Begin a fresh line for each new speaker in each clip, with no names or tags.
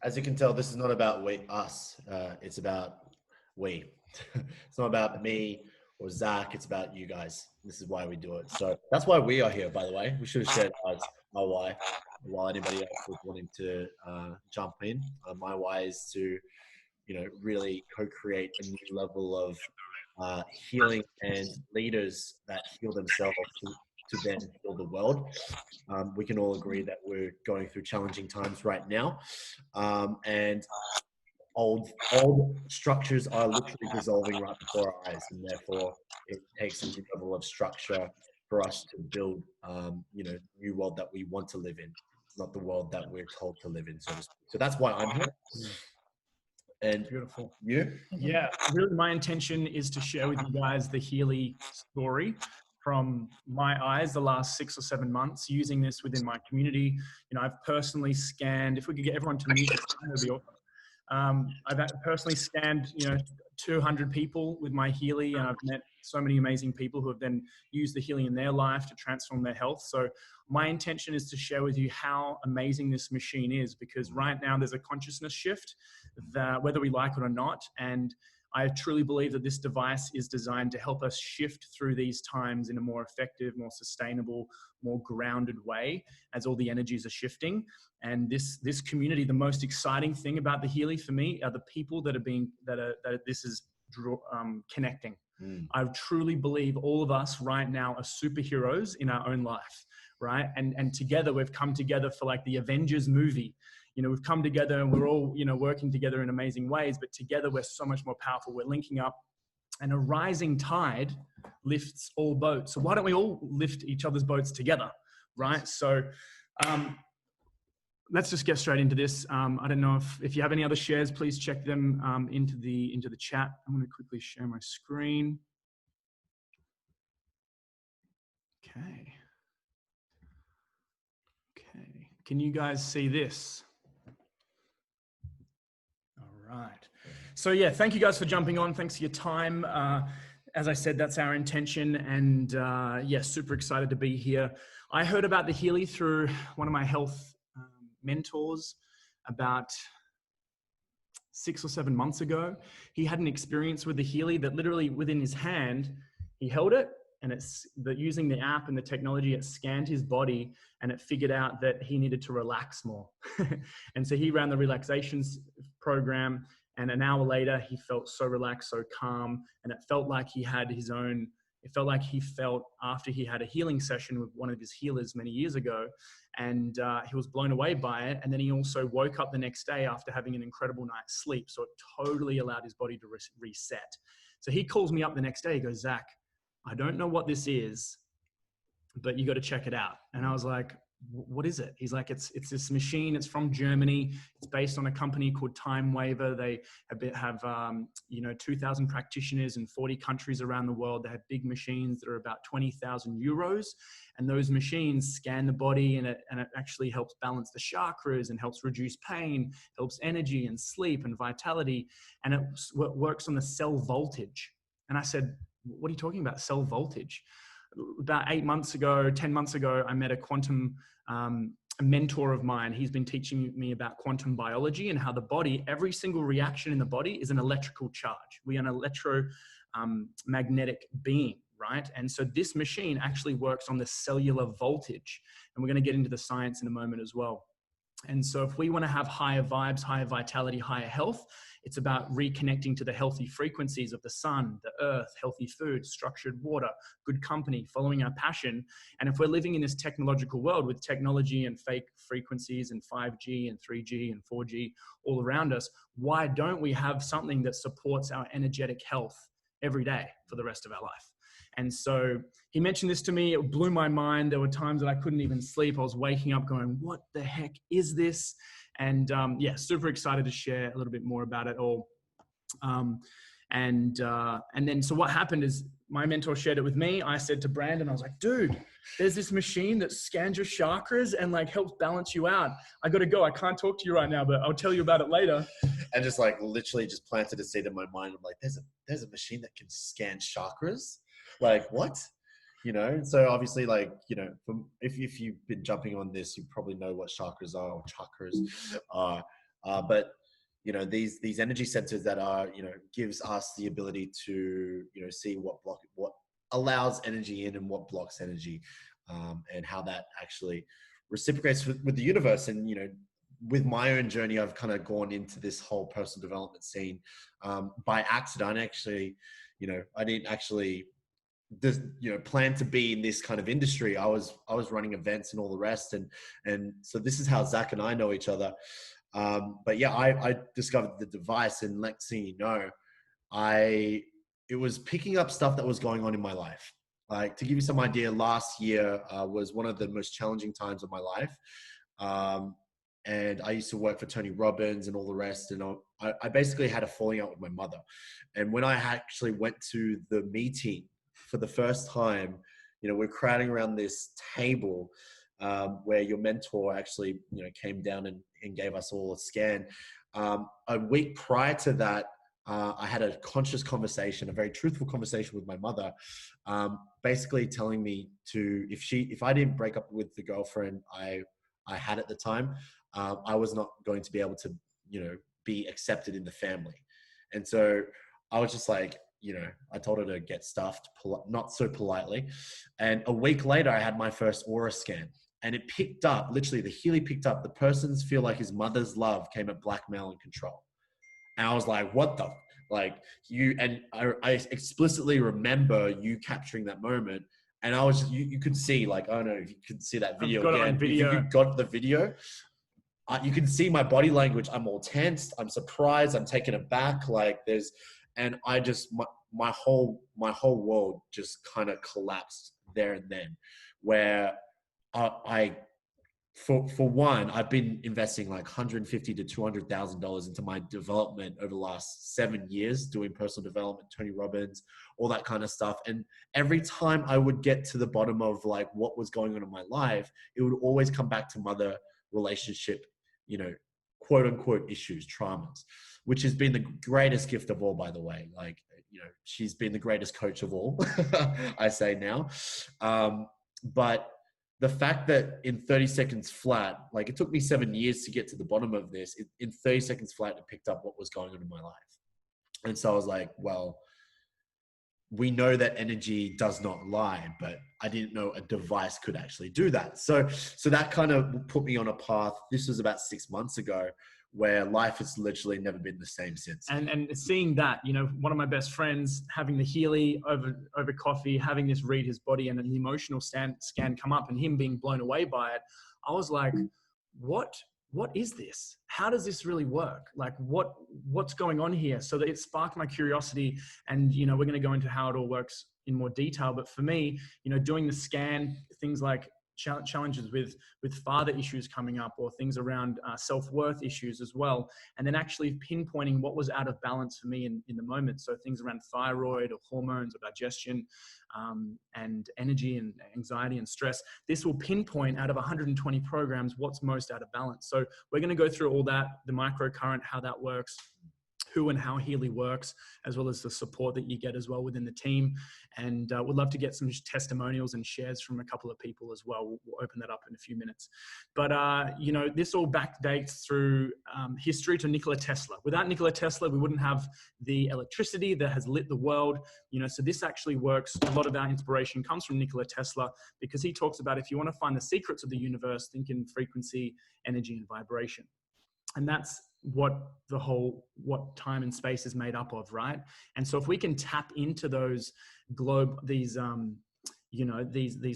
as you can tell, this is not about us. It's about we. It's not about me or Zach. It's about you guys. This is why we do it. So that's why we are here, by the way. We should have shared our why while anybody else was wanting to jump in. My why is to, really co-create a new level of healing and leaders that heal themselves to then heal the world. We can all agree that we're going through challenging times right now, and old structures are literally dissolving right before our eyes, and therefore it takes a new level of structure for us to build, new world that we want to live in, not the world that we're told to live in, so to speak. So that's why I'm here. And
beautiful.
You?
Yeah, really my intention is to share with you guys the Healy story from my eyes the last 6 or 7 months, using this within my community. I've personally scanned, if we could get everyone to mute, it would be awesome. I've personally scanned, 200 people with my Healy, and I've met so many amazing people who have then used the Healy in their life to transform their health. So my intention is to share with you how amazing this machine is, because right now there's a consciousness shift, that whether we like it or not, and I truly believe that this device is designed to help us shift through these times in a more effective, more sustainable, more grounded way as all the energies are shifting. And this community, the most exciting thing about the Healy for me are the people that this is connecting. I truly believe all of us right now are superheroes in our own life, right? And together we've come together for like the Avengers movie. We've come together and we're all, working together in amazing ways, but together we're so much more powerful. We're linking up, and a rising tide lifts all boats. So why don't we all lift each other's boats together, right? So let's just get straight into this. I don't know if you have any other shares, please check them into the chat. I'm going to quickly share my screen. Okay. Can you guys see this? Right. So yeah, thank you guys for jumping on. Thanks for your time. As I said, that's our intention, and super excited to be here. I heard about the Healy through one of my health mentors about 6 or 7 months ago. He had an experience with the Healy that literally within his hand, he held it, and using the app and the technology, it scanned his body and it figured out that he needed to relax more. And so he ran the relaxations program, and an hour later he felt so relaxed, so calm, and it felt like he had his own, it felt like he felt after he had a healing session with one of his healers many years ago, and he was blown away by it. And then he also woke up the next day after having an incredible night's sleep. So it totally allowed his body to reset. So he calls me up the next day, he goes, "Zach, I don't know what this is, but you got to check it out." And I was like, "What is it?" He's like, it's this machine. It's from Germany. It's based on a company called Time Waver. They have 2,000 practitioners in 40 countries around the world. They have big machines that are about 20,000 euros. And those machines scan the body, and it actually helps balance the chakras and helps reduce pain, helps energy and sleep and vitality. And it works on the cell voltage. And I said, "What are you talking about, cell voltage?" About 10 months ago, I met a mentor of mine. He's been teaching me about quantum biology and how the body, every single reaction in the body is an electrical charge. We are an electromagnetic being, right? And so this machine actually works on the cellular voltage. And we're going to get into the science in a moment as well. And so if we want to have higher vibes, higher vitality, higher health, it's about reconnecting to the healthy frequencies of the sun, the earth, healthy food, structured water, good company, following our passion. And if we're living in this technological world with technology and fake frequencies and 5G and 3G and 4G all around us, why don't we have something that supports our energetic health every day for the rest of our life? And so he mentioned this to me. It blew my mind. There were times that I couldn't even sleep. I was waking up going, "What the heck is this?" And super excited to share a little bit more about it all. And then so what happened is my mentor shared it with me. I said to Brandon, I was like, "Dude, there's this machine that scans your chakras and like helps balance you out. I got to go. I can't talk to you right now, but I'll tell you about it later."
And just like literally just planted a seed in my mind. I'm like, there's a machine that can scan chakras. Like what? So obviously, like, if you've been jumping on this, you probably know what chakras are, or chakras are. But these energy centers that are, gives us the ability to, see what allows energy in and what blocks energy, and how that actually reciprocates with the universe. And, with my own journey, I've kind of gone into this whole personal development scene by accident. I didn't actually plan to be in this kind of industry. I was running events and all the rest, and so this is how Zach and I know each other. But yeah, I discovered the device, and next thing you know, it was picking up stuff that was going on in my life. Like, to give you some idea, last year was one of the most challenging times of my life. And I used to work for Tony Robbins and all the rest. And I basically had a falling out with my mother. And when I actually went to the meeting for the first time, we're crowding around this table where your mentor actually, came down and gave us all a scan. A week prior to that, I had a conscious conversation, a very truthful conversation with my mother, basically telling me if I didn't break up with the girlfriend I had at the time, I was not going to be able to, be accepted in the family. And so I was just like, I told her to get stuffed, not so politely. And a week later, I had my first aura scan, and it picked up, literally the Healy picked up, the person's feel like his mother's love came at blackmail and control. And I was like, what the, like I explicitly remember you capturing that moment. And I was, you could see, like, I don't know if you could see that video again. If you got the video, you can see my body language. I'm all tensed. I'm surprised. I'm taken aback. Like and I just, my whole world just kind of collapsed there and then, where for one, I've been investing like $150,000 to $200,000 into my development over the last 7 years, doing personal development, Tony Robbins, all that kind of stuff. And every time I would get to the bottom of like what was going on in my life, it would always come back to mother relationship, quote unquote issues, traumas, which has been the greatest gift of all, by the way. Like, she's been the greatest coach of all, I say now. But the fact that in 30 seconds flat, like, it took me 7 years to get to the bottom of this, in 30 seconds flat, it picked up what was going on in my life. And so I was like, well, we know that energy does not lie, but I didn't know a device could actually do that. So that kind of put me on a path. This was about 6 months ago, where life has literally never been the same since.
And seeing that, one of my best friends having the Healy over coffee, having this read his body and an emotional scan come up, and him being blown away by it, I was like, what is this? How does this really work? Like, what's going on here? So that it sparked my curiosity, and, we're going to go into how it all works in more detail. But for me, doing the scan, things like challenges with father issues coming up, or things around self-worth issues as well, and then actually pinpointing what was out of balance for me in the moment. So things around thyroid or hormones or digestion, and energy and anxiety and stress. This will pinpoint out of 120 programs what's most out of balance. So we're going to go through all that, the microcurrent, how that works, who and how Healy works, as well as the support that you get as well within the team. And we'd love to get some testimonials and shares from a couple of people as well. We'll open that up in a few minutes. But, this all backdates through history to Nikola Tesla. Without Nikola Tesla, we wouldn't have the electricity that has lit the world. So this actually works. A lot of our inspiration comes from Nikola Tesla, because he talks about, if you want to find the secrets of the universe, think in frequency, energy, and vibration. And that's what time and space is made up of, right? And so if we can tap into those these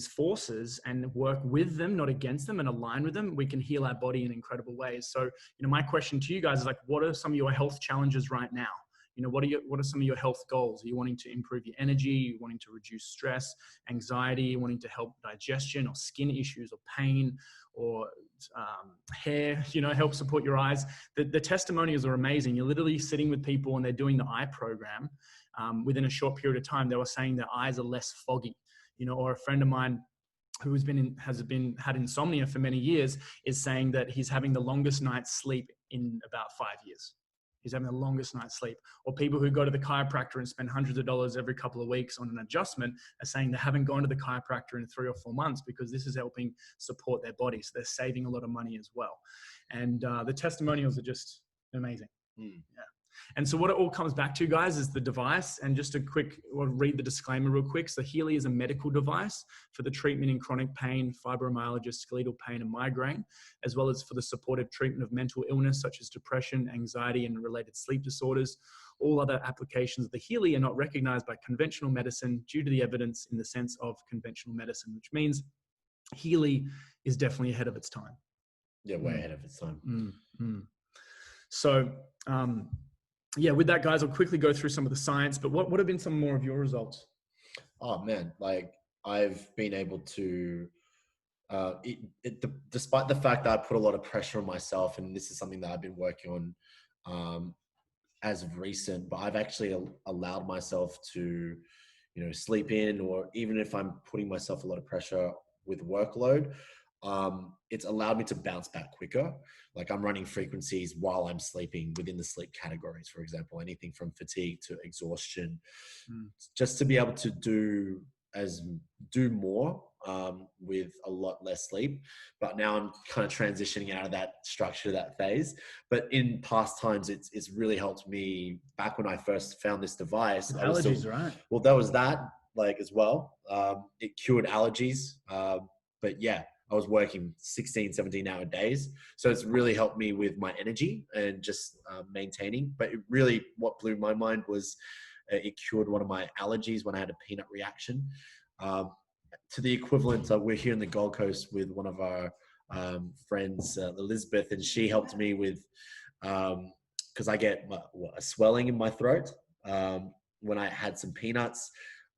forces and work with them, not against them, and align with them, we can heal our body in incredible ways. So, my question to you guys is, like, what are some of your health challenges right now? What are some of your health goals? Are you wanting to improve your energy? Are you wanting to reduce stress, anxiety? Are you wanting to help digestion or skin issues or pain or hair, help support your eyes? The testimonials are amazing. You're literally sitting with people and they're doing the eye program. Within a short period of time, they were saying their eyes are less foggy, or a friend of mine who has had insomnia for many years is saying that he's having the longest night's sleep in about 5 years. He's having the longest night's sleep. Or people who go to the chiropractor and spend hundreds of dollars every couple of weeks on an adjustment are saying they haven't gone to the chiropractor in 3 or 4 months, because this is helping support their body. So they're saving a lot of money as well. And the testimonials are just amazing.
Mm.
Yeah. And so what it all comes back to, guys, is the device. And just a quick, we'll read the disclaimer real quick. So Healy is a medical device for the treatment in chronic pain, fibromyalgia, skeletal pain, and migraine, as well as for the supportive treatment of mental illness such as depression, anxiety, and related sleep disorders. All other applications of the Healy are not recognized by conventional medicine due to the evidence in the sense of conventional medicine, which means Healy is definitely ahead of its time.
Yeah, way ahead of its time.
So, yeah, with that, guys, I'll quickly go through some of the science, but what have been some more of your results?
Oh man, like I've been able to, despite the fact that I put a lot of pressure on myself, and this is something that I've been working on as of recent, but I've actually allowed myself to, sleep in, or even if I'm putting myself a lot of pressure with workload, it's allowed me to bounce back quicker. Like I'm running frequencies while I'm sleeping within the sleep categories, for example, anything from fatigue to exhaustion, just to be able to do more with a lot less sleep. But now I'm kind of transitioning out of that structure, that phase. But in past times, it's really helped me. Back when I first found this device,
Allergies, right?
Well, there was that like as well. It cured allergies. But yeah, I was working 16, 17-hour days. So it's really helped me with my energy and just maintaining. But it really, what blew my mind was it cured one of my allergies when I had a peanut reaction. To the equivalent, we're here in the Gold Coast with one of our friends, Elizabeth, and she helped me with, because I get a swelling in my throat. When I had some peanuts,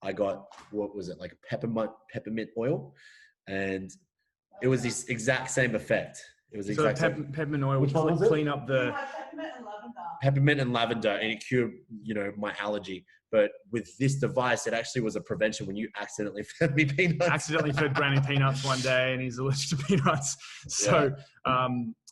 I got, what was it, like a peppermint oil, and it was this exact same effect. It was the exact same.
Peppermint oil.
Which one was it?
Clean up the
peppermint and lavender, and it cured, my allergy. But with this device, it actually was a prevention when you accidentally fed me peanuts.
Accidentally fed Brandon peanuts one day, and he's allergic to peanuts. So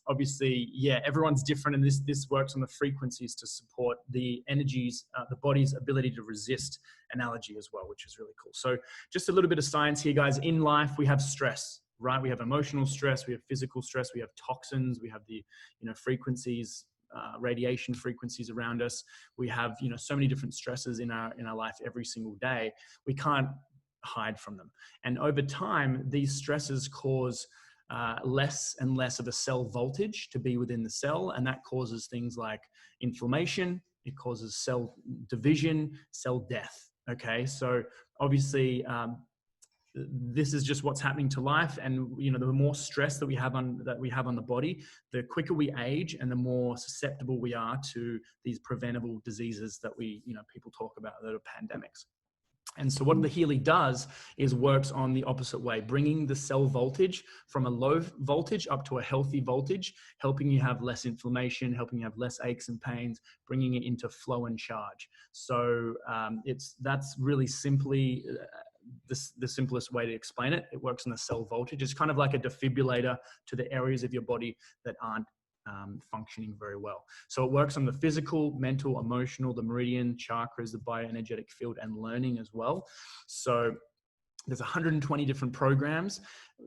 obviously, yeah, everyone's different, and this works on the frequencies to support the energies, the body's ability to resist an allergy as well, which is really cool. So just a little bit of science here, guys. In life, we have stress. Right? We have emotional stress, we have physical stress, we have toxins, we have the, frequencies, radiation frequencies around us. We have, so many different stresses in our life every single day. We can't hide from them. And over time, these stresses cause less and less of a cell voltage to be within the cell. And that causes things like inflammation. It causes cell division, cell death. Okay. So obviously, this is just what's happening to life, and the more stress that we have on the body, the quicker we age and the more susceptible we are to these preventable diseases that people talk about that are pandemics. And so what the Healy does is works on the opposite way, bringing the cell voltage from a low voltage up to a healthy voltage, helping you have less inflammation, helping you have less aches and pains, bringing it into flow and charge. So that's really simply the simplest way to explain it. It works on the cell voltage. It's kind of like a defibrillator to the areas of your body that aren't functioning very well. So it works on the physical, mental, emotional, the meridian, chakras, the bioenergetic field, and learning as well. So there's 120 different programs.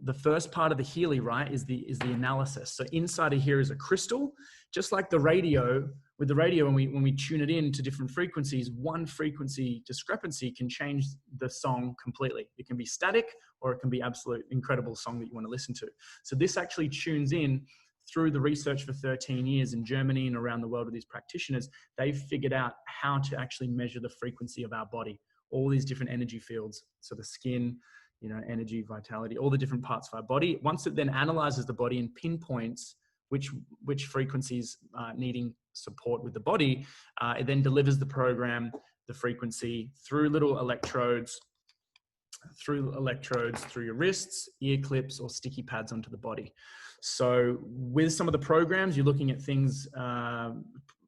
The first part of the Healy, right, is the analysis. So inside of here is a crystal, just like the radio. With the radio, when we tune it in to different frequencies, one frequency discrepancy can change the song completely. It can be static, or it can be absolute incredible song that you want to listen to. So this actually tunes in through the research for 13 years in Germany and around the world with these practitioners. They've figured out how to actually measure the frequency of our body, all these different energy fields. So the skin, energy, vitality, all the different parts of our body. Once it then analyzes the body and pinpoints which frequencies are needing support with the body, it then delivers the program, the frequency, through little electrodes, through your wrists, ear clips, or sticky pads onto the body. So with some of the programs, you're looking at things,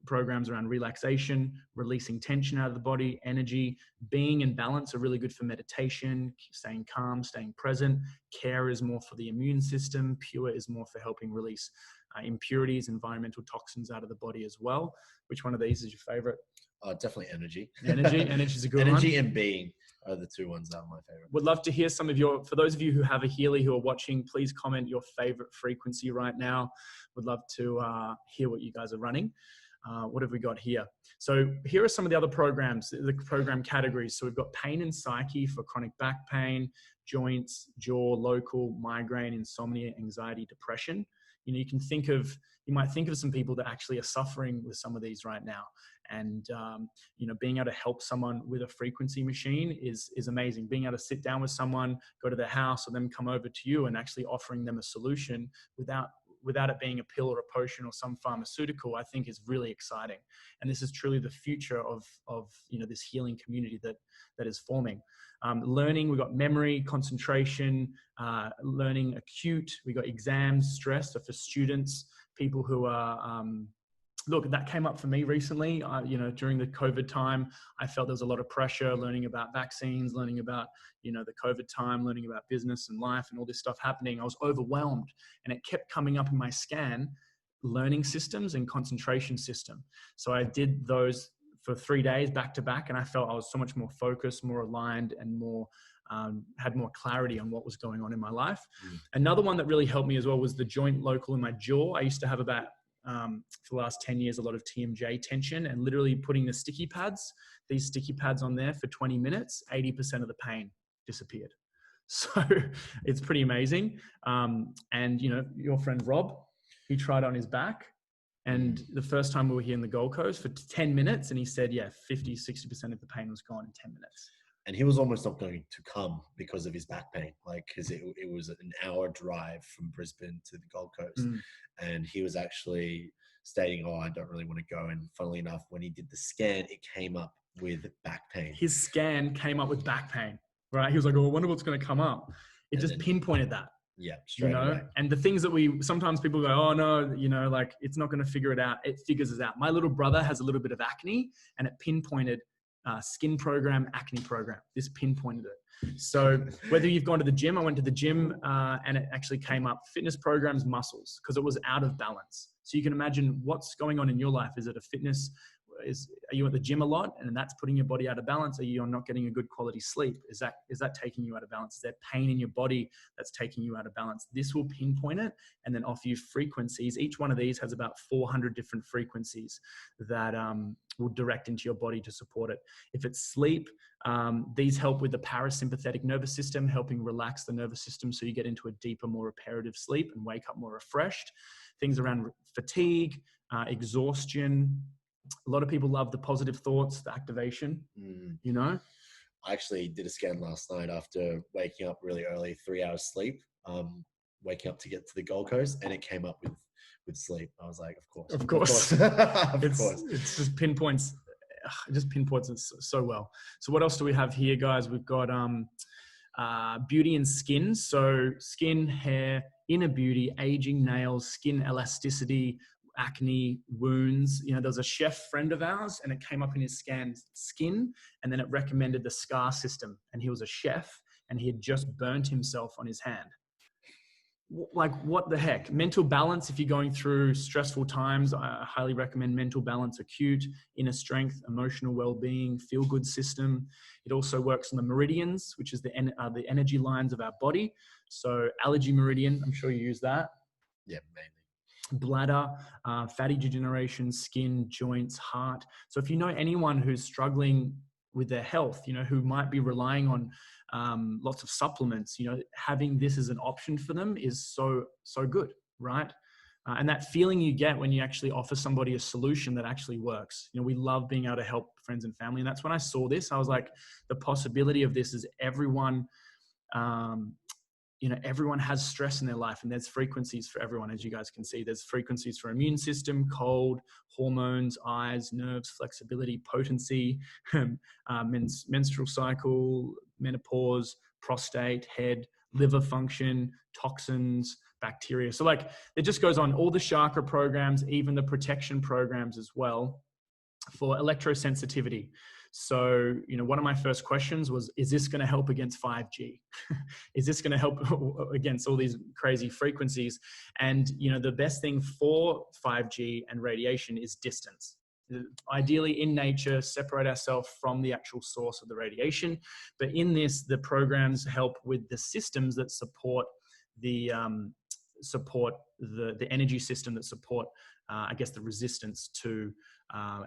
programs around relaxation, releasing tension out of the body, energy, being in balance are really good for meditation, staying calm, staying present. Care is more for the immune system. Pure is more for helping release impurities, environmental toxins out of the body as well. Which one of these is your favorite?
Definitely energy.
Energy is a good one.
Energy and being are the two ones that are my favorite.
Would love to hear some of your, for those of you who have a Healy who are watching, please comment your favorite frequency right now. Would love to hear what you guys are running. What have we got here? So here are some of the other programs, the program categories. So we've got pain and psyche for chronic back pain, joints, jaw, local, migraine, insomnia, anxiety, depression. You know, you might think of some people that actually are suffering with some of these right now. And, you know, being able to help someone with a frequency machine is amazing. Being able to sit down with someone, go to their house, or them come over to you and actually offering them a solution without it being a pill or a potion or some pharmaceutical, I think is really exciting. And this is truly the future of you know, this healing community that is forming. Learning, we've got memory, concentration, learning acute, we got exams, stress. So for students, people who are, look, that came up for me recently. You know, during the COVID time, I felt there was a lot of pressure learning about vaccines, learning about, you know, the COVID time, learning about business and life and all this stuff happening. I was overwhelmed, and it kept coming up in my scan, learning systems and concentration system. So I did those for 3 days back to back, and I felt I was so much more focused, more aligned, and more had more clarity on what was going on in my life. Another one that really helped me as well was the joint local in my jaw. I used to have about for the last 10 years, a lot of TMJ tension, and literally putting the these sticky pads on there for 20 minutes, 80% of the pain disappeared. So it's pretty amazing. And you know, your friend Rob, he tried on his back, and the first time we were here in the Gold Coast for 10 minutes, and he said, yeah, 50-60% of the pain was gone in 10 minutes.
And he was almost not going to come because of his back pain, like, because it was an hour drive from Brisbane to the Gold Coast. And he was actually stating, oh, I don't really want to go. And funnily enough, when he did the scan, it came up with back pain.
His scan came up with back pain, right? He was like, oh, I wonder what's going to come up. It just pinpointed that.
Yeah, straight away.
And the things that sometimes people go, oh no, you know, like, it's not going to figure it out. It figures it out. My little brother has a little bit of acne, and it pinpointed skin program, acne program. This pinpointed it. So whether you've gone to the gym, I went to the gym and it actually came up fitness programs, muscles, because it was out of balance. So you can imagine what's going on in your life. Is it a fitness? Are you at the gym a lot and that's putting your body out of balance? Are you not getting a good quality sleep? Is that taking you out of balance? Is there pain in your body that's taking you out of balance? This will pinpoint it and then offer you frequencies. Each one of these has about 400 different frequencies that will direct into your body to support it. If it's sleep, these help with the parasympathetic nervous system, helping relax the nervous system so you get into a deeper, more reparative sleep and wake up more refreshed. Things around fatigue, exhaustion. A lot of people love the positive thoughts, the activation, you know?
I actually did a scan last night after waking up really early, 3 hours sleep, waking up to get to the Gold Coast, and it came up with sleep. I was like, of course.
Of course.
Of course.
It's just pinpoints. It just pinpoints it so well. So what else do we have here, guys? We've got beauty and skin. So skin, hair, inner beauty, aging, nails, skin elasticity, acne, wounds. You know, there was a chef friend of ours, and it came up in his scan, skin, and then it recommended the SCAR system. And he was a chef, and he had just burnt himself on his hand. Like, what the heck? Mental balance, if you're going through stressful times, I highly recommend mental balance, acute, inner strength, emotional well-being, feel-good system. It also works on the meridians, which is the energy lines of our body. So allergy meridian, I'm sure you use that.
Yeah, mainly.
Bladder, fatty degeneration, skin, joints, heart. So if you know anyone who's struggling with their health, you know, who might be relying on lots of supplements, you know, having this as an option for them is so good, right? And that feeling you get when you actually offer somebody a solution that actually works. You know, we love being able to help friends and family. And that's when I saw this, I was like, the possibility of this is everyone, you know, everyone has stress in their life, and there's frequencies for everyone. As you guys can see, there's frequencies for immune system, cold, hormones, eyes, nerves, flexibility, potency, menstrual cycle, menopause, prostate, head, liver function, toxins, bacteria. So like, it just goes on. All the chakra programs, even the protection programs as well, for electrosensitivity. So, one of my first questions was, is this going to help against 5G? Is this going to help against all these crazy frequencies? And, the best thing for 5G and radiation is distance. Ideally, in nature, separate ourselves from the actual source of the radiation. But in this, the programs help with the systems that support the energy system that support, the resistance to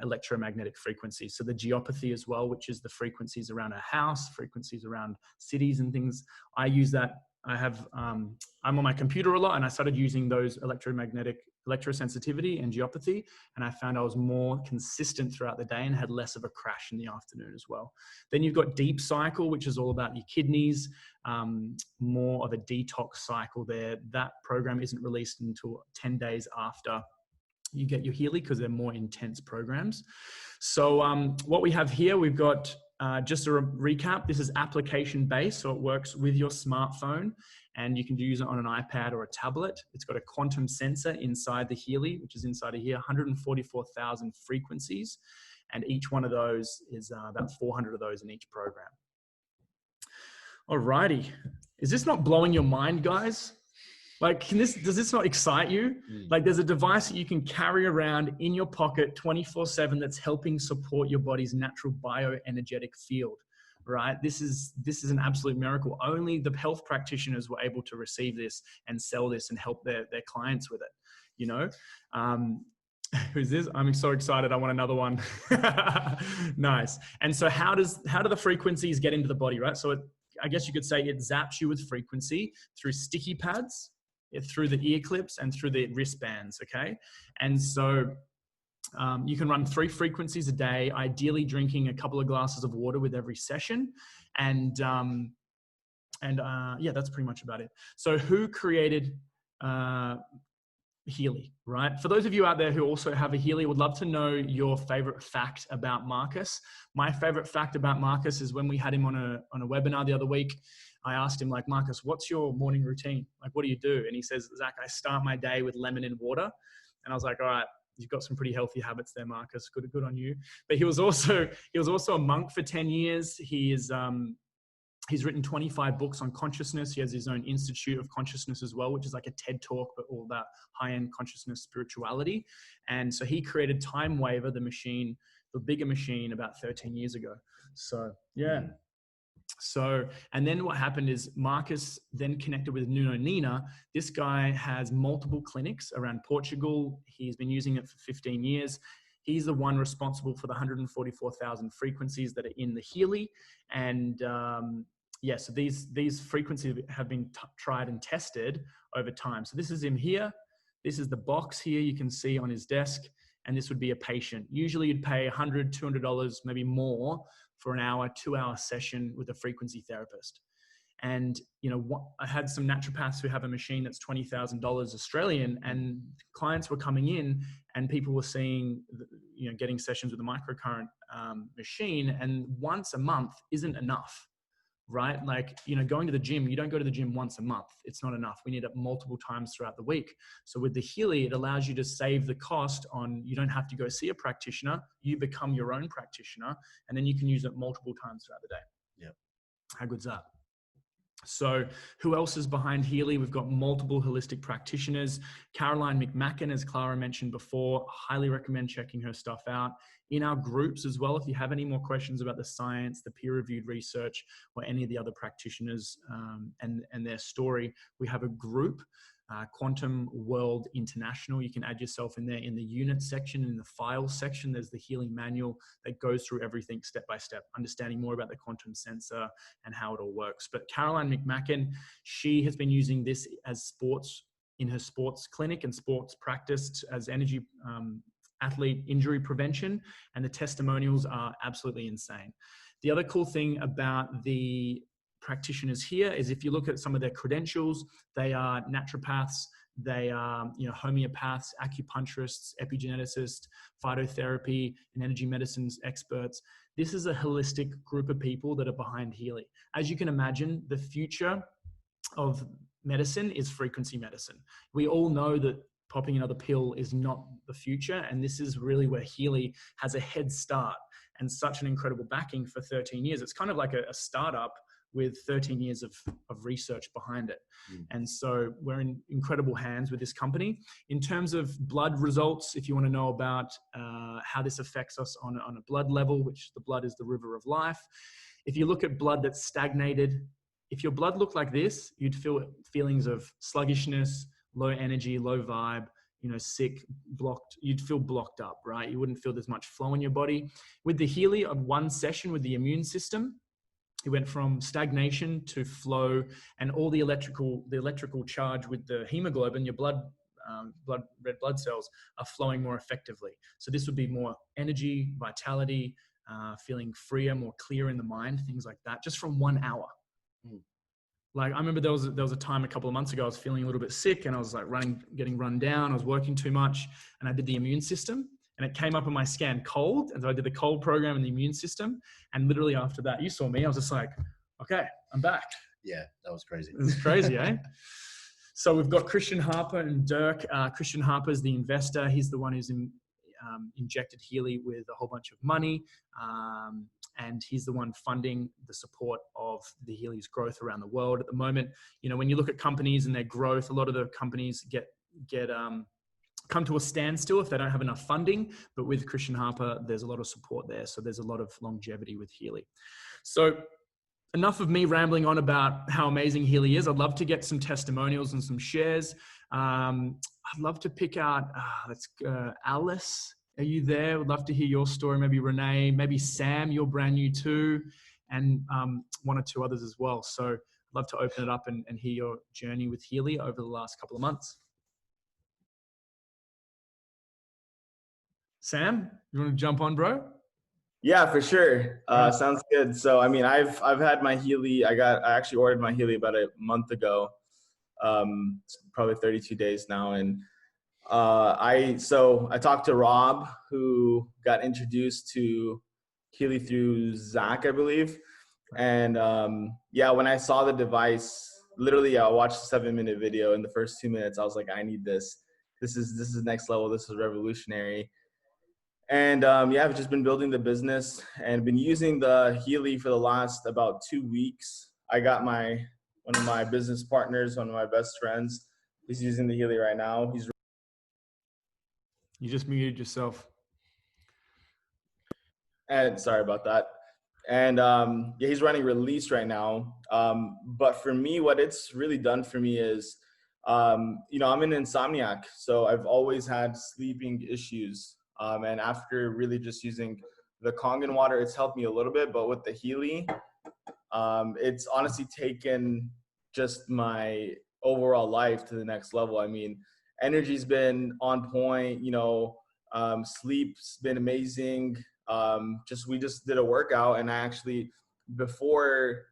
electromagnetic frequencies. So the geopathy as well, which is the frequencies around a house, frequencies around cities and things. I use that. I'm on my computer a lot, and I started using those electrosensitivity and geopathy, and I found I was more consistent throughout the day and had less of a crash in the afternoon as well. Then you've got deep cycle, which is all about your kidneys, more of a detox cycle there. That program isn't released until 10 days after you get your Healy, because they're more intense programs. So what we have here, we've got just a recap. This is application based, so it works with your smartphone, and you can use it on an iPad or a tablet. It's got a quantum sensor inside the Healy, which is inside of here, 144,000 frequencies, and each one of those is about 400 of those in each program. Alrighty, is this not blowing your mind, guys? Like, does this not excite you? Like, there's a device that you can carry around in your pocket 24/7 that's helping support your body's natural bioenergetic field, right? This is an absolute miracle. Only the health practitioners were able to receive this and sell this and help their clients with it, Who's this? I'm so excited. I want another one. Nice. And so how do the frequencies get into the body, right? So I guess you could say it zaps you with frequency through sticky pads, through the ear clips, and through the wristbands, okay? And so you can run 3 frequencies a day, ideally drinking a couple of glasses of water with every session. And that's pretty much about it. So who created Healy, right? For those of you out there who also have a Healy, would love to know your favorite fact about Marcus. My favorite fact about Marcus is when we had him on a webinar the other week, I asked him, like, Marcus, what's your morning routine? Like, what do you do? And he says, Zach, I start my day with lemon and water. And I was like, all right, you've got some pretty healthy habits there, Marcus. Good on you. But he was also a monk for 10 years. He's written 25 books on consciousness. He has his own Institute of Consciousness as well, which is like a TED talk, but all that high-end consciousness spirituality. And so he created Time Waver, the machine, the bigger machine, about 13 years ago. So, yeah. So, and then what happened is Marcus then connected with Nuno Nina. This guy has multiple clinics around Portugal. He's been using it for 15 years. He's the one responsible for the 144,000 frequencies that are in the Healy. And so these frequencies have been tried and tested over time. So this is him here. This is the box here you can see on his desk. And this would be a patient. Usually you'd pay $100, $200, maybe more for an hour, 2-hour session with a frequency therapist. And, I had some naturopaths who have a machine that's $20,000 Australian, and clients were coming in and people were seeing, getting sessions with a microcurrent machine, and once a month isn't enough, right? Like, going to the gym, you don't go to the gym once a month. It's not enough. We need it multiple times throughout the week. So with the Healy, it allows you to save the cost on, you don't have to go see a practitioner. You become your own practitioner, and then you can use it multiple times throughout the day.
Yeah.
How good's that? So who else is behind Healy? We've got multiple holistic practitioners. Caroline McMacken, as Clara mentioned before, highly recommend checking her stuff out. In our groups as well, if you have any more questions about the science, the peer-reviewed research, or any of the other practitioners and their story, we have a group, Quantum World International. You can add yourself in there in the unit section. In the files section, there's the healing manual that goes through everything step by step, understanding more about the quantum sensor and how it all works. But Caroline McMacken, she has been using this as sports, in her sports clinic and sports practice as energy athlete injury prevention, and the testimonials are absolutely insane. The other cool thing about the practitioners here is if you look at some of their credentials, they are naturopaths, they are homeopaths, acupuncturists, epigeneticists, phytotherapy and energy medicines experts. This is a holistic group of people that are behind Healy. As you can imagine, the future of medicine is frequency medicine. We all know that popping another pill is not the future, and this is really where Healy has a head start. and such an incredible backing for 13 years. It's kind of like a startup with 13 years of research behind it. And so we're in incredible hands with this company. In terms of blood results, if you want to know about how this affects us on a blood level, which the blood is the river of life. If you look at blood that's stagnated, if your blood looked like this, you'd feel feelings of sluggishness, low energy, low vibe, sick, blocked. You'd feel blocked up, right? You wouldn't feel there's much flow in your body. With the Healy, on one session with the immune system, it went from stagnation to flow, and all the electrical charge with the hemoglobin, your red blood cells are flowing more effectively. So this would be more energy, vitality, feeling freer, more clear in the mind, things like that, just from 1 hour. Like I remember there was a time a couple of months ago, I was feeling a little bit sick and I was like getting run down. I was working too much, and I did the immune system. And it came up on my scan cold. And so I did the cold program in the immune system. And literally after that, you saw me, I was just like, okay, I'm back.
Yeah, that was crazy.
It was crazy, eh? So we've got Christian Harper and Dirk. Christian Harper's the investor. He's the one who's injected Healy with a whole bunch of money. And he's the one funding the support of the Healy's growth around the world at the moment. When you look at companies and their growth, a lot of the companies get come to a standstill if they don't have enough funding. But with Christian Harper, there's a lot of support there. So there's a lot of longevity with Healy. So enough of me rambling on about how amazing Healy is. I'd love to get some testimonials and some shares. I'd love to pick out, Alice. Are you there? Would love to hear your story. Maybe Renee, maybe Sam, you're brand new too. And one or two others as well. So I'd love to open it up and hear your journey with Healy over the last couple of months. Sam, you want to jump on, bro?
Yeah, for sure. Sounds good. So, I mean, I've had my Healy. I actually ordered my Healy about a month ago. Probably 32 days now. And I talked to Rob, who got introduced to Healy through Zach, I believe. And when I saw the device, literally I watched a 7-minute video. In the first 2 minutes, I was like, I need this. This is next level. This is revolutionary. And I've just been building the business and been using the Healy for the last about 2 weeks. I got one of my business partners, one of my best friends. He's using the Healy right now.
You just muted yourself.
And sorry about that. And he's running release right now. But for me, what it's really done for me is, I'm an insomniac, so I've always had sleeping issues. And after really just using the Kangen water, it's helped me a little bit. But with the Healy, it's honestly taken just my overall life to the next level. I mean, energy's been on point, sleep's been amazing. We just did a workout, and I actually, before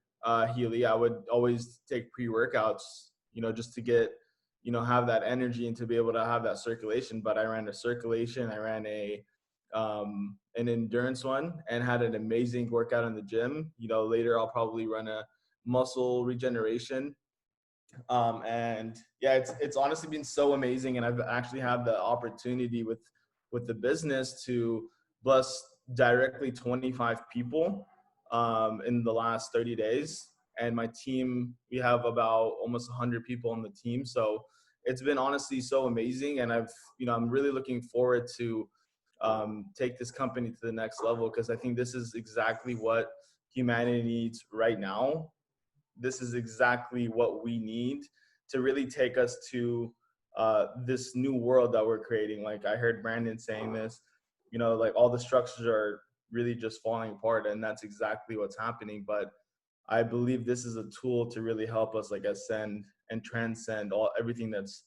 Healy, I would always take pre-workouts, just to get, have that energy and to be able to have that circulation. But I ran a circulation, I ran an endurance one, and had an amazing workout in the gym. Later I'll probably run a muscle regeneration. It's honestly been so amazing. And I've actually had the opportunity with the business to bless directly 25 people in the last 30 days. And my team, we have about almost 100 people on the team. So it's been honestly so amazing. And I'm really looking forward to take this company to the next level, because I think this is exactly what humanity needs right now. This is exactly what we need to really take us to this new world that we're creating. Like I heard Brandon saying this, like all the structures are really just falling apart, and that's exactly what's happening. But I believe this is a tool to really help us like ascend and transcend everything that's,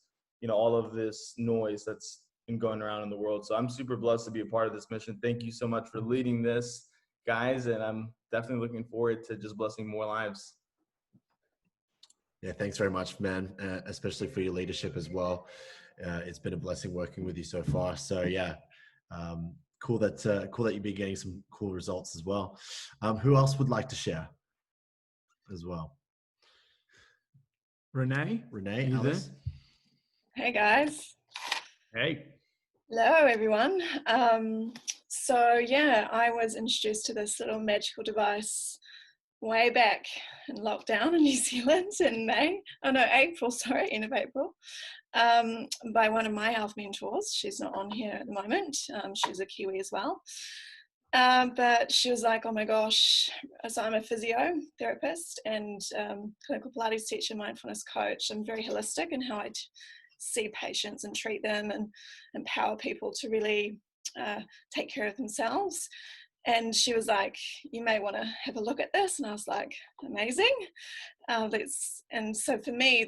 all of this noise that's been going around in the world. So I'm super blessed to be a part of this mission. Thank you so much for leading this, guys. And I'm definitely looking forward to just blessing more lives.
Yeah, thanks very much, man, especially for your leadership as well. It's been a blessing working with you so far. So cool that you've been getting some cool results as well. Who else would like to share as well?
Renee,
Alice?
Hey guys.
Hey.
Hello everyone. So yeah, I was introduced to this little magical device way back in lockdown in New Zealand in April, end of April, by one of my health mentors. She's not on here at the moment. She's a Kiwi as well. But she was like, oh my gosh, so I'm a physiotherapist and clinical Pilates teacher, mindfulness coach. I'm very holistic in how I see patients and treat them and empower people to really take care of themselves. And she was like, you may want to have a look at this. And I was like, amazing. And so for me,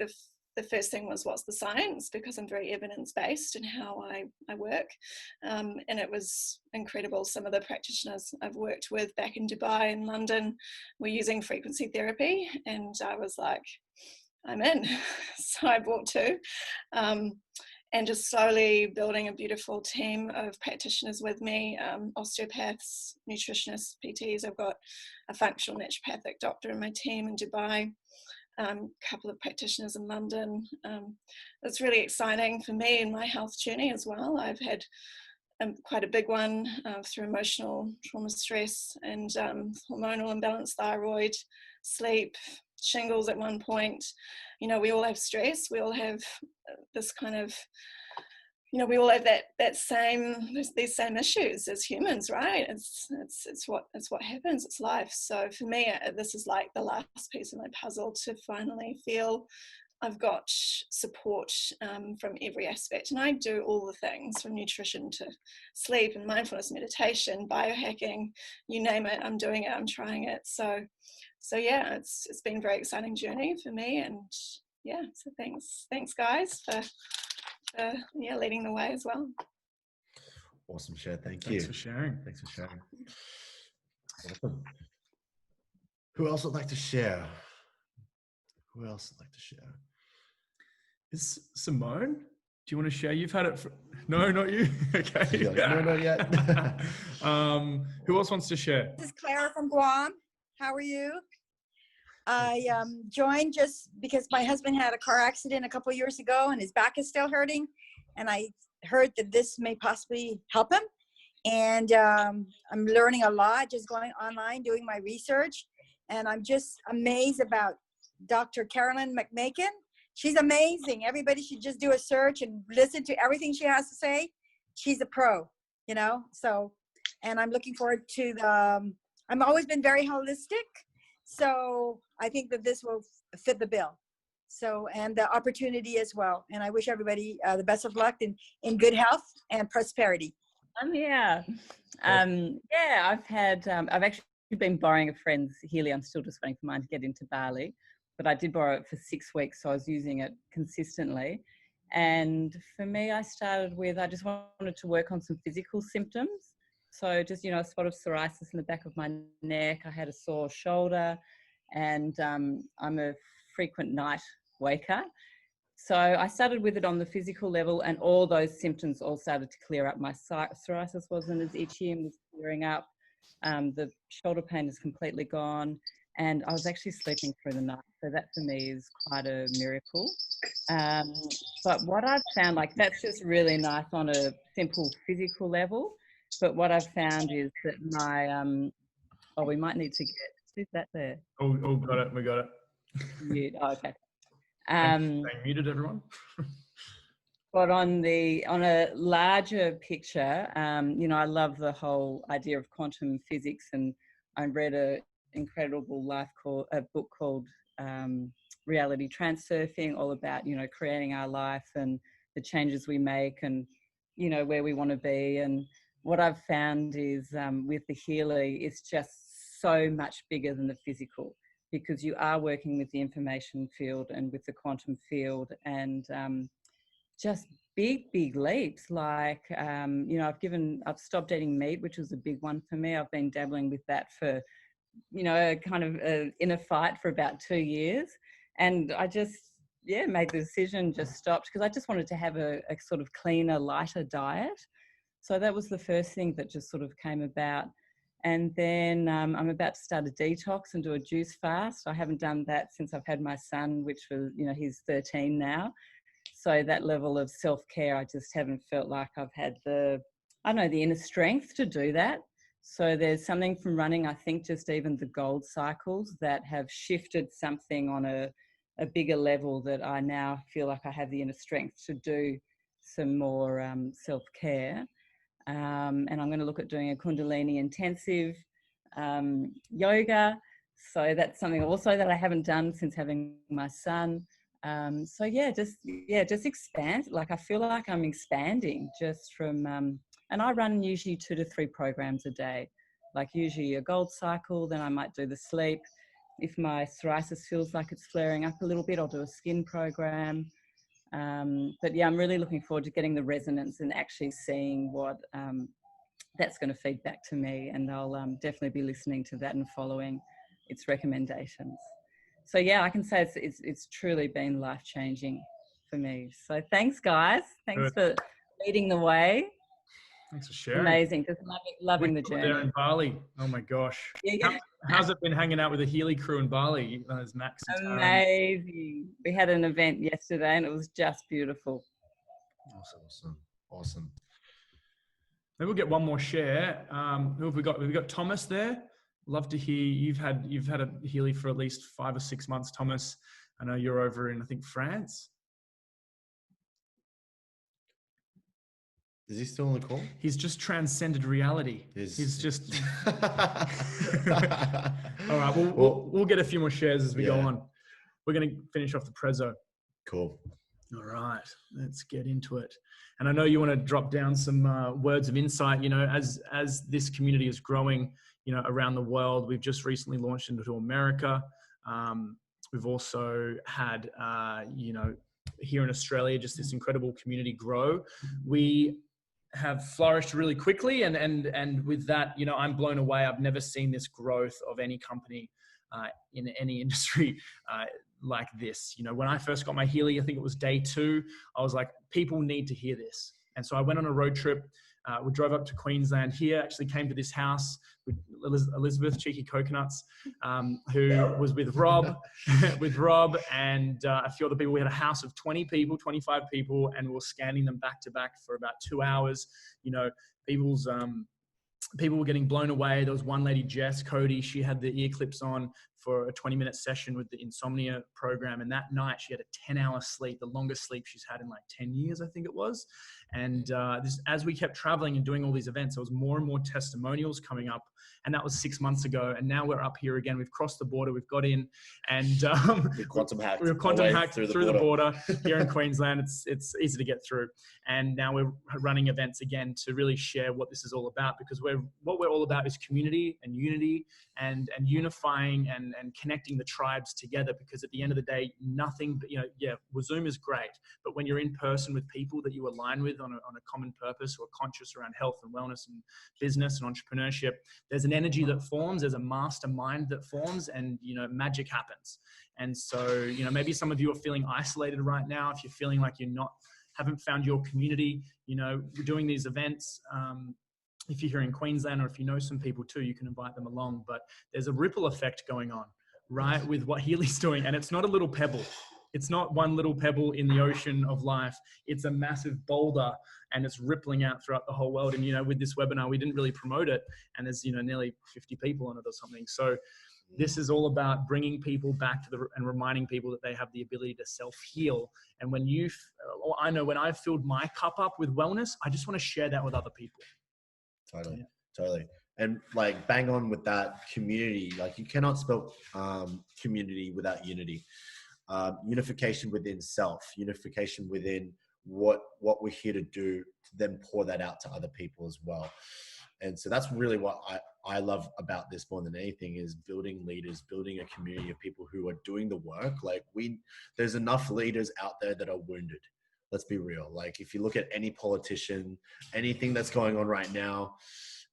the first thing was, what's the science? Because I'm very evidence-based in how I work. And it was incredible. Some of the practitioners I've worked with back in Dubai and London were using frequency therapy. And I was like, I'm in. So I bought two. And just slowly building a beautiful team of practitioners with me, osteopaths, nutritionists, PTs. I've got a functional naturopathic doctor in my team in Dubai, a couple of practitioners in London. It's really exciting for me in my health journey as well. I've had quite a big one through emotional trauma, stress, and hormonal imbalance, thyroid, sleep, shingles at one point. You know, we all have stress. We all have this kind of, you know, we all have these same issues as humans, right? It's what happens. It's life. So for me, this is like the last piece of my puzzle to finally feel I've got support from every aspect. And I do all the things from nutrition to sleep and mindfulness, meditation, biohacking, you name it, I'm doing it, I'm trying it. So yeah, it's been a very exciting journey for me. And yeah, so thanks guys for leading the way as well.
Awesome, Cher. Thanks
for sharing.
Thanks for sharing. Awesome. Who else would like to share?
Is Simone? Do you want to share? You've had it for... No, not you. Okay.
No, not yet.
Who else wants to share?
This is Clara from Guam. How are you? I joined just because my husband had a car accident a couple of years ago and his back is still hurting. And I heard that this may possibly help him. And I'm learning a lot, just going online, doing my research. And I'm just amazed about Dr. Carolyn McMakin. She's amazing. Everybody should just do a search and listen to everything she has to say. She's a pro, you know? So, and I'm looking forward to I've always been very holistic. So I think that this will fit the bill. So, and the opportunity as well. And I wish everybody the best of luck in good health and prosperity.
Yeah, I've actually been borrowing a friend's Healy. I'm still just waiting for mine to get into Bali, but I did borrow it for 6 weeks. So I was using it consistently. And for me, I started with, I just wanted to work on some physical symptoms. So just, a spot of psoriasis in the back of my neck. I had a sore shoulder and I'm a frequent night waker. So I started with it on the physical level and all those symptoms all started to clear up. My psoriasis wasn't as itchy and was clearing up. The shoulder pain is completely gone and I was actually sleeping through the night. So that for me is quite a miracle. But what I've found, like that's just really nice on a simple physical level. But what I've found is that my, we might need to get, who's that there?
Oh, got it. We got it.
Mute. Oh, okay.
They muted everyone.
But on a larger picture, I love the whole idea of quantum physics, and I read an incredible book called Reality Transurfing, all about, creating our life and the changes we make and, where we want to be. And what I've found is with the Healy, it's just so much bigger than the physical, because you are working with the information field and with the quantum field and just big leaps. Like, I've stopped eating meat, which was a big one for me. I've been dabbling with that for, in a fight for about 2 years. And I just, made the decision, just stopped, because I just wanted to have a sort of cleaner, lighter diet. So that was the first thing that just sort of came about. And then I'm about to start a detox and do a juice fast. I haven't done that since I've had my son, which was, he's 13 now. So that level of self-care, I just haven't felt like I've had the I don't know, the inner strength to do that. So there's something from running, I think just even the gold cycles that have shifted something on a bigger level, that I now feel like I have the inner strength to do some more self-care. And I'm going to look at doing a Kundalini intensive yoga. So that's something also that I haven't done since having my son. So just expand. Like I feel like I'm expanding just from, and I run usually 2 to 3 programs a day, like usually a gold cycle, then I might do the sleep. If my psoriasis feels like it's flaring up a little bit, I'll do a skin program. But yeah, I'm really looking forward to getting the resonance and actually seeing what that's going to feed back to me. And I'll definitely be listening to that and following its recommendations. So yeah, I can say it's truly been life-changing for me. So thanks, guys. Thanks for leading the way.
Thanks for sharing.
Amazing. Just loving the
There
journey.
in Bali. Oh my gosh.
Yeah.
How's it been hanging out with the Healy crew in Bali? As Max and Tara.
Amazing. We had an event yesterday and it was just beautiful.
Awesome.
Maybe we'll get one more share. Who have we got? We've got Thomas there. Love to hear you've had a Healy for at least 5 or 6 months, Thomas. I know you're over in, I think, France.
Is he still on the call?
He's just transcended reality. He's just. All right, we'll get a few more shares as we go on. We're going to finish off the prezzo.
Cool.
All right, let's get into it. And I know you want to drop down some words of insight. You know, as this community is growing, you know, around the world. We've just recently launched into America. We've also had, you know, here in Australia, just this incredible community grow. We have flourished really quickly, and with that, you know, I'm blown away. I've never seen this growth of any company in any industry like this. You know, when I first got my Healy, I think it was day 2, I was like, people need to hear this. And so I went on a road trip. We drove up to Queensland here, actually came to this house with Elizabeth, Cheeky Coconuts, who was with Rob, and a few other people. We had a house of 20 people, 25 people, and we were scanning them back to back for about 2 hours. You know, people were getting blown away. There was one lady, Jess Cody, she had the ear clips on for a 20-minute session with the insomnia program. And that night she had a 10-hour sleep, the longest sleep she's had in like 10 years, I think it was. And as we kept traveling and doing all these events, there was more and more testimonials coming up. And that was 6 months ago. And now we're up here again. We've crossed the border. We've got in, and
we've quantum hacked
through the border here in Queensland. It's easy to get through. And now we're running events again to really share what this is all about, because what we're all about is community and unity and unifying and connecting the tribes together. Because at the end of the day, nothing, you know, Zoom is great, but when you're in person with people that you align with on a common purpose, or conscious around health and wellness and business and entrepreneurship, there's an energy that forms, there's a mastermind that forms, and, you know, magic happens. And so, you know, maybe some of you are feeling isolated right now. If you're feeling like haven't found your community, you know, we're doing these events. If you're here in Queensland, or if you know some people too, you can invite them along. But there's a ripple effect going on, right, with what Healy's doing. And it's not a little pebble. It's not one little pebble in the ocean of life. It's a massive boulder, and it's rippling out throughout the whole world. And, you know, with this webinar, we didn't really promote it, and there's, you know, nearly 50 people on it or something. So this is all about bringing people back to and reminding people that they have the ability to self-heal. And when I know when I've filled my cup up with wellness, I just want to share that with other people.
Totally. And like bang on with that community. Like you cannot spell community without unity. Unification within self, unification within what we're here to do, to then pour that out to other people as well. And so that's really what I love about this more than anything, is building leaders, building a community of people who are doing the work. Like there's enough leaders out there that are wounded. Let's be real. Like if you look at any politician, anything that's going on right now,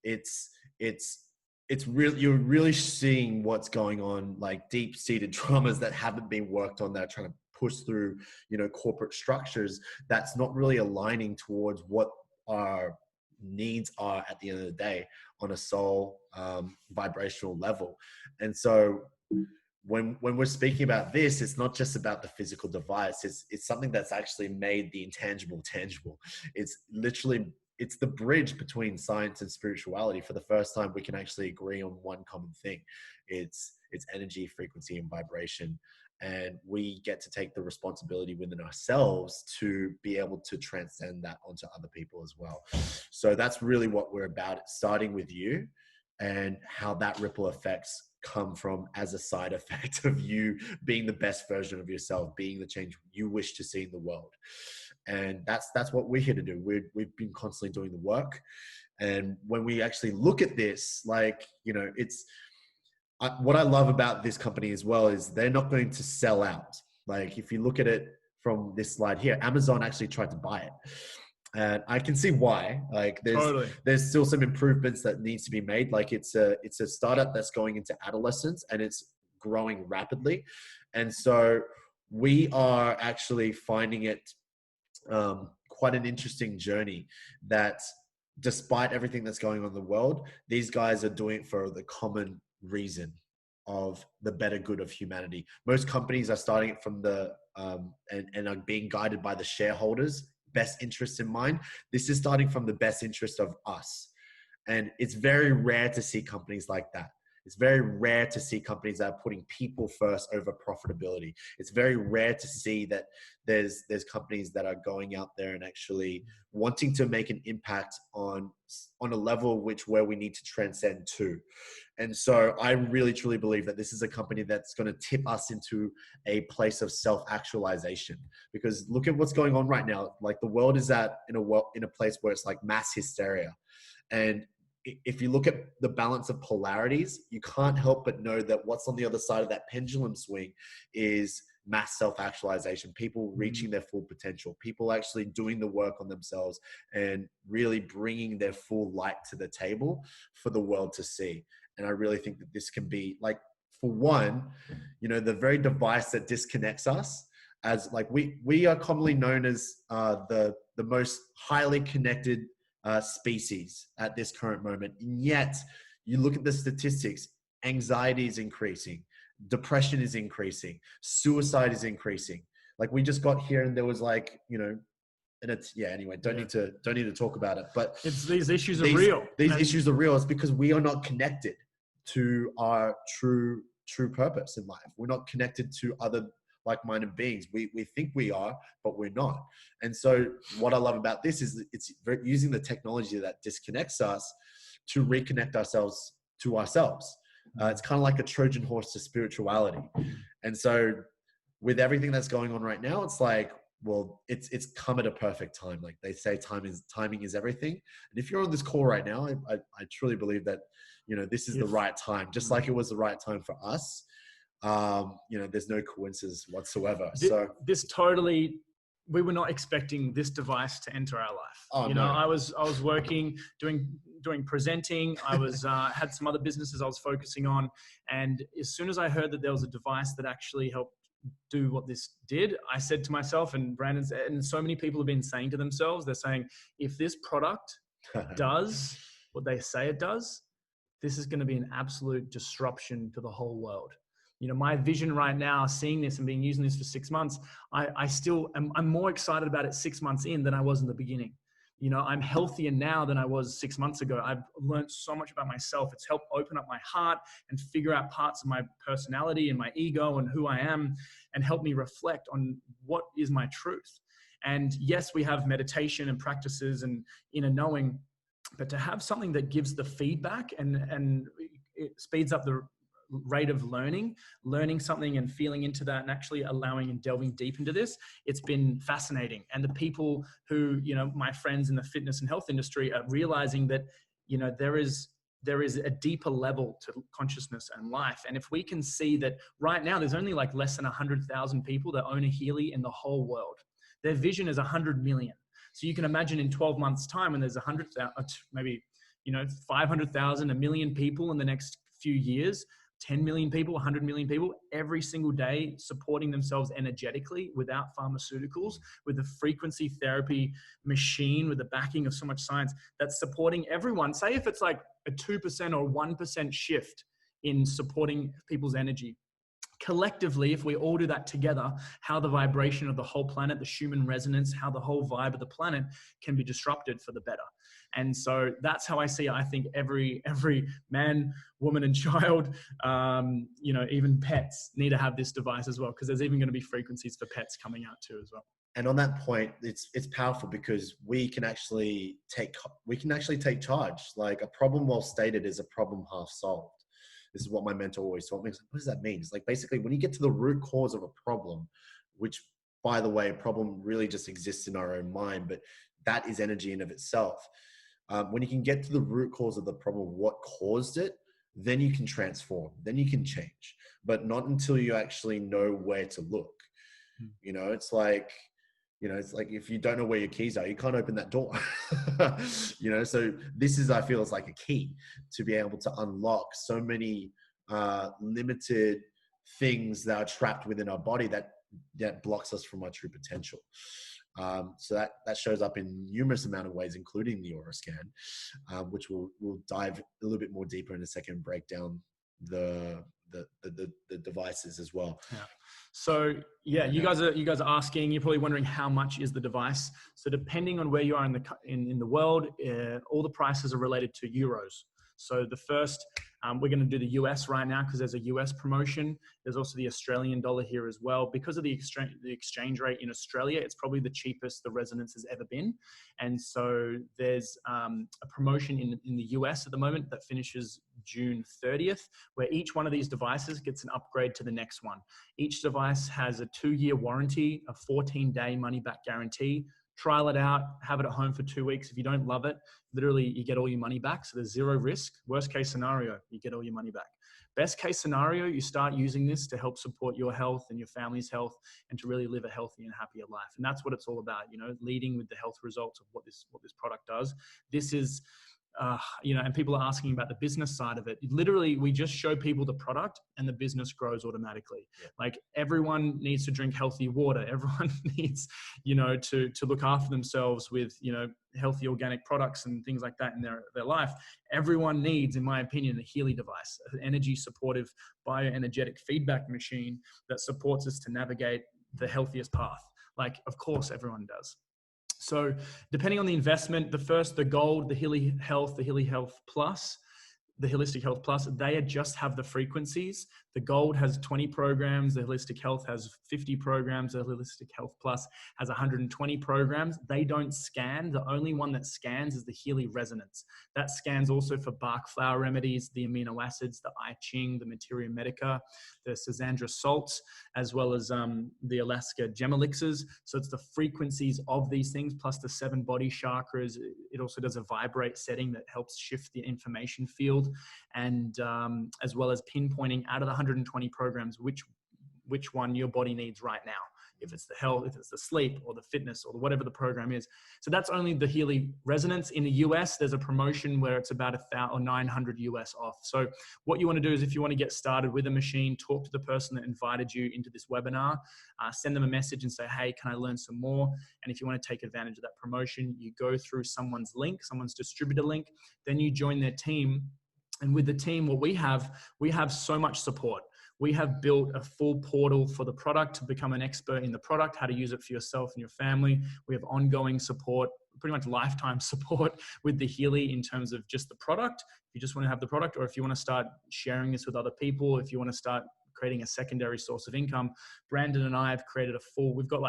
it's really, you're really seeing what's going on, like deep-seated traumas that haven't been worked on, that are trying to push through, you know, corporate structures that's not really aligning towards what our needs are at the end of the day on a soul vibrational level. And so when we're speaking about this, it's not just about the physical device. It's something that's actually made the intangible tangible. It's literally it's the bridge between science and spirituality. For the first time, we can actually agree on one common thing. It's energy, frequency, and vibration. And we get to take the responsibility within ourselves to be able to transcend that onto other people as well. So that's really what we're about, starting with you, and how that ripple effects come from as a side effect of you being the best version of yourself, being the change you wish to see in the world. And that's what we're here to do. We've been constantly doing the work. And when we actually look at this, like, you know, what I love about this company as well is they're not going to sell out. Like, if you look at it from this slide here, Amazon actually tried to buy it. And I can see why. Like, there's still some improvements that needs to be made. Like, it's a startup that's going into adolescence and it's growing rapidly. And so we are actually finding it quite an interesting journey, that despite everything that's going on in the world, these guys are doing it for the common reason of the better good of humanity. Most companies are starting it from the and are being guided by the shareholders' best interests in mind. This is starting from the best interest of us. And it's very rare to see companies like that. It's very rare to see companies that are putting people first over profitability. It's very rare to see that there's companies that are going out there and actually wanting to make an impact on a level where we need to transcend to. And so I really truly believe that this is a company that's going to tip us into a place of self-actualization, because look at what's going on right now. Like, the world is in a place where it's like mass hysteria. And if you look at the balance of polarities, you can't help but know that what's on the other side of that pendulum swing is mass self-actualization, people reaching their full potential, people actually doing the work on themselves and really bringing their full light to the table for the world to see. And I really think that this can be, like, for one, you know, the very device that disconnects us, as like we are commonly known as the most highly connected species at this current moment. And yet you look at the statistics, anxiety is increasing, depression is increasing, suicide is increasing. Like, we just got here and there was, like, you know, and it's, yeah, anyway, don't need to talk about it, but
these issues are real.
These issues are real. It's because we are not connected to our true purpose in life. We're not connected to other like-minded beings. We think we are, but we're not. And so what I love about this is it's using the technology that disconnects us to reconnect ourselves to ourselves. It's kind of like a Trojan horse to spirituality. And so with everything that's going on right now, it's like, well, it's come at a perfect time. Like they say, timing is everything. And if you're on this call right now, I truly believe that, you know, this is the right time, just like it was the right time for us. You know, there's no coincidence whatsoever.
We were not expecting this device to enter our life.
Oh,
you know, I was working, doing presenting. I was had some other businesses I was focusing on, and as soon as I heard that there was a device that actually helped do what this did, I said to myself, and Brandon, and so many people have been saying to themselves, they're saying, if this product does what they say it does, this is going to be an absolute disruption to the whole world. You know, my vision right now, seeing this and being using this for 6 months, I'm more excited about it 6 months in than I was in the beginning. You know, I'm healthier now than I was 6 months ago. I've learned so much about myself. It's helped open up my heart and figure out parts of my personality and my ego and who I am, and help me reflect on what is my truth. And yes, we have meditation and practices and inner knowing, but to have something that gives the feedback and it speeds up the rate of learning something and feeling into that and actually allowing and delving deep into this, it's been fascinating. And the people who, you know, my friends in the fitness and health industry are realizing that, you know, there is a deeper level to consciousness and life. And if we can see that right now, there's only like less than 100,000 people that own a Healy in the whole world. Their vision is 100 million. So you can imagine in 12 months time, when there's 100,000, maybe, you know, 500,000, 1 million people in the next few years, 10 million people, 100 million people every single day supporting themselves energetically without pharmaceuticals, with the frequency therapy machine, with the backing of so much science that's supporting everyone. Say if it's like a 2% or 1% shift in supporting people's energy, collectively, if we all do that together, how the vibration of the whole planet, the Schumann resonance, how the whole vibe of the planet can be disrupted for the better. And so that's how I see it. I think every man, woman, and child, even pets need to have this device as well, because there's even going to be frequencies for pets coming out too as well.
And on that point, it's powerful because we can actually take charge. Like, a problem well stated is a problem half solved. This is what my mentor always taught me. What does that mean? It's like, basically, when you get to the root cause of a problem, which, by the way, a problem really just exists in our own mind, but that is energy in of itself. When you can get to the root cause of the problem, what caused it, then you can transform, then you can change, but not until you actually know where to look. It's like if you don't know where your keys are, you can't open that door. So this is, I feel, is like a key to be able to unlock so many limited things that are trapped within our body that blocks us from our true potential. So that shows up in numerous amount of ways, including the aura scan, which we'll dive a little bit more deeper in a second, break down the devices as well.
Yeah. So you guys are asking, you're probably wondering how much is the device. So depending on where you are in the world, all the prices are related to euros. So the first, we're going to do the US right now because there's a US promotion. There's also the Australian dollar here as well. Because of the exchange rate in Australia, it's probably the cheapest the resonance has ever been. And so there's a promotion in the US at the moment that finishes June 30th, where each one of these devices gets an upgrade to the next one. Each device has a 2-year warranty, a 14-day money-back guarantee. Trial it out, have it at home for 2 weeks. If you don't love it, literally you get all your money back. So there's zero risk. Worst case scenario, you get all your money back. Best case scenario, you start using this to help support your health and your family's health and to really live a healthy and happier life. And that's what it's all about, leading with the health results of what this product does. This is, and people are asking about the business side of it. Literally, we just show people the product and the business grows automatically. Yeah. Like, everyone needs to drink healthy water. Everyone needs, to look after themselves with, healthy organic products and things like that in their life. Everyone needs, in my opinion, a Healy device, an energy supportive bioenergetic feedback machine that supports us to navigate the healthiest path. Like, of course, everyone does. So depending on the investment, the gold, the Healy Health, the Healy Health Plus, the Holistic Health Plus, they just have the frequencies. The gold has 20 programs. The Holistic Health has 50 programs. The Holistic Health Plus has 120 programs. They don't scan. The only one that scans is the Healy Resonance. That scans also for Bach flower remedies, the amino acids, the I Ching, the Materia Medica, the Sesandra salts, as well as the Alaska gem elixirs. So it's the frequencies of these things plus the 7 body chakras. It also does a vibrate setting that helps shift the information field, and as well as pinpointing out of the 120 programs which one your body needs right now, if it's the health, if it's the sleep or the fitness or whatever the program is. So that's only the Healy Resonance. In the US, there's a promotion where it's about $900 US off. So what you want to do is, if you want to get started with a machine, talk to the person that invited you into this webinar, send them a message and say, hey, can I learn some more? And if you want to take advantage of that promotion, you go through someone's link, someone's distributor link, then you join their team. And with the team, what we have so much support. We have built a full portal for the product to become an expert in the product, how to use it for yourself and your family. We have ongoing support, pretty much lifetime support with the Healy in terms of just the product. If you just want to have the product, or if you want to start sharing this with other people, if you want to start creating a secondary source of income, Brandon and I have created we've got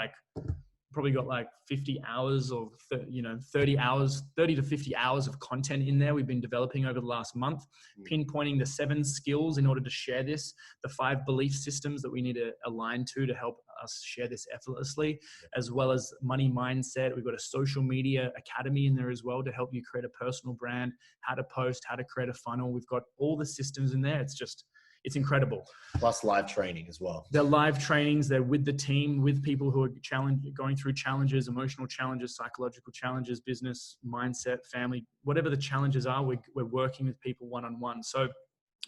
probably got 50 hours or 30 to 50 hours of content in there we've been developing over the last month, pinpointing the 7 skills in order to share this, the 5 belief systems that we need to align to help us share this effortlessly, as well as money mindset. We've got a social media academy in there as well to help you create a personal brand, how to post, how to create a funnel. We've got all the systems in there. It's incredible.
Plus live training as well.
They're live trainings. They're with the team, with people who are going through challenges, emotional challenges, psychological challenges, business, mindset, family, whatever the challenges are, we're working with people one-on-one. So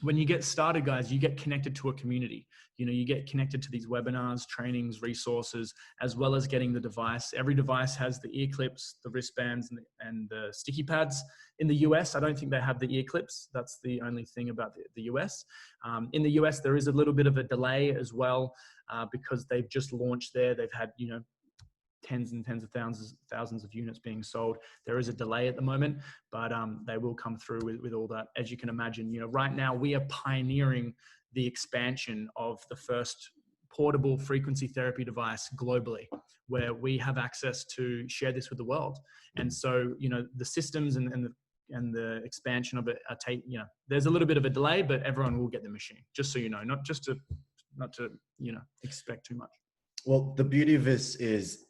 when you get started, guys, you get connected to a community. You know, you get connected to these webinars, trainings, resources, as well as getting the device. Every device has the ear clips, the wristbands, and the sticky pads. In the US, I don't think they have the ear clips. That's the only thing about the US. In the US, there is a little bit of a delay as well because they've just launched there. They've had, you know, tens and tens of thousands of units being sold. There is a delay at the moment, but they will come through with all that. As you can imagine, you know, right now we are pioneering the expansion of the first portable frequency therapy device globally, where we have access to share this with the world. And so, you know, the systems and the expansion of it are you know, there's a little bit of a delay, but everyone will get the machine, just so you know, not to, you know, expect too much.
Well, the beauty of this is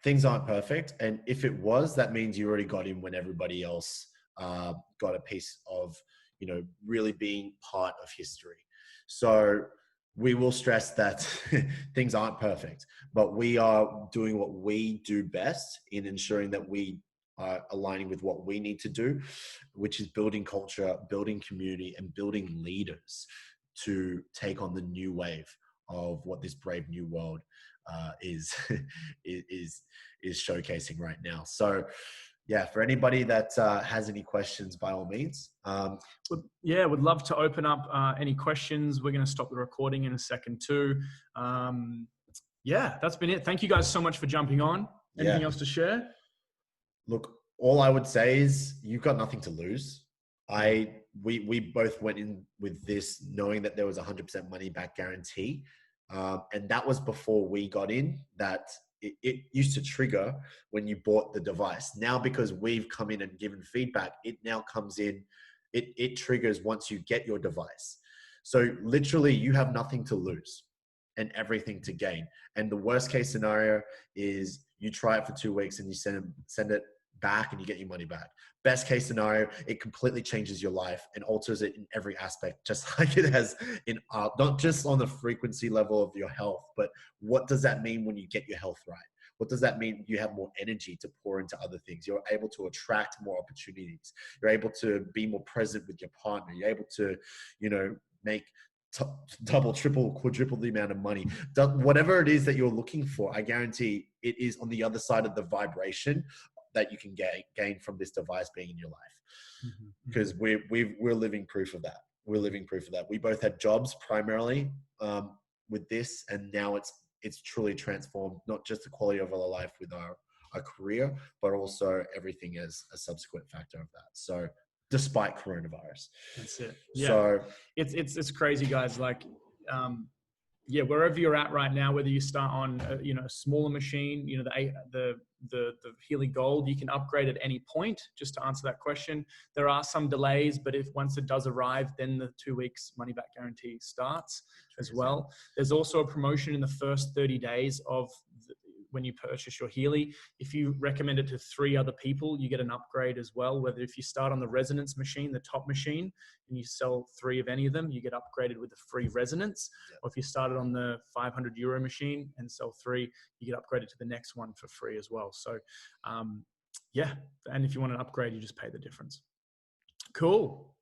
things aren't perfect. And if it was, that means you already got in when everybody else got a piece of, you know, really being part of history. So we will stress that things aren't perfect, but we are doing what we do best in ensuring that we are aligning with what we need to do, which is building culture, building community, and building leaders to take on the new wave of what this brave new world is showcasing right now. So yeah, for anybody that has any questions, by all means.
Would love to open up any questions. We're going to stop the recording in a second too. That's been it. Thank you guys so much for jumping on. Anything else to share?
Look, all I would say is you've got nothing to lose. We both went in with this knowing that there was 100% money back guarantee. And that was before we got in, that it used to trigger when you bought the device. Now, because we've come in and given feedback, it now comes in, it triggers once you get your device. So literally you have nothing to lose and everything to gain. And the worst case scenario is you try it for 2 weeks and you send it back and you get your money back. Best case scenario, it completely changes your life and alters it in every aspect, just like it has in not just on the frequency level of your health, but what does that mean when you get your health right? What does that mean? You have more energy to pour into other things. You're able to attract more opportunities. You're able to be more present with your partner. You're able to, you know, make double, triple, quadruple the amount of money. Whatever it is that you're looking for, I guarantee it is on the other side of the vibration that you can gain from this device being in your life. Because we're living proof of that. We're living proof of that. We both had jobs primarily with this, and now it's truly transformed not just the quality of our life with our career, but also everything as a subsequent factor of that. So despite coronavirus.
That's it. Yeah.
So
it's crazy, guys. Like, wherever you're at right now, whether you start on a smaller machine, you know, the Healy Gold, you can upgrade at any point. Just to answer that question, there are some delays, but once it does arrive, then the 2 weeks money back guarantee starts as well. There's also a promotion in the first 30 days of when you purchase your Healy. If you recommend it to 3 other people, you get an upgrade as well. Whether if you start on the resonance machine, the top machine, and you sell 3 of any of them, you get upgraded with a free resonance. Or if you started on the €500 machine and sell 3, you get upgraded to the next one for free as well. So and if you want an upgrade, you just pay the difference. Cool.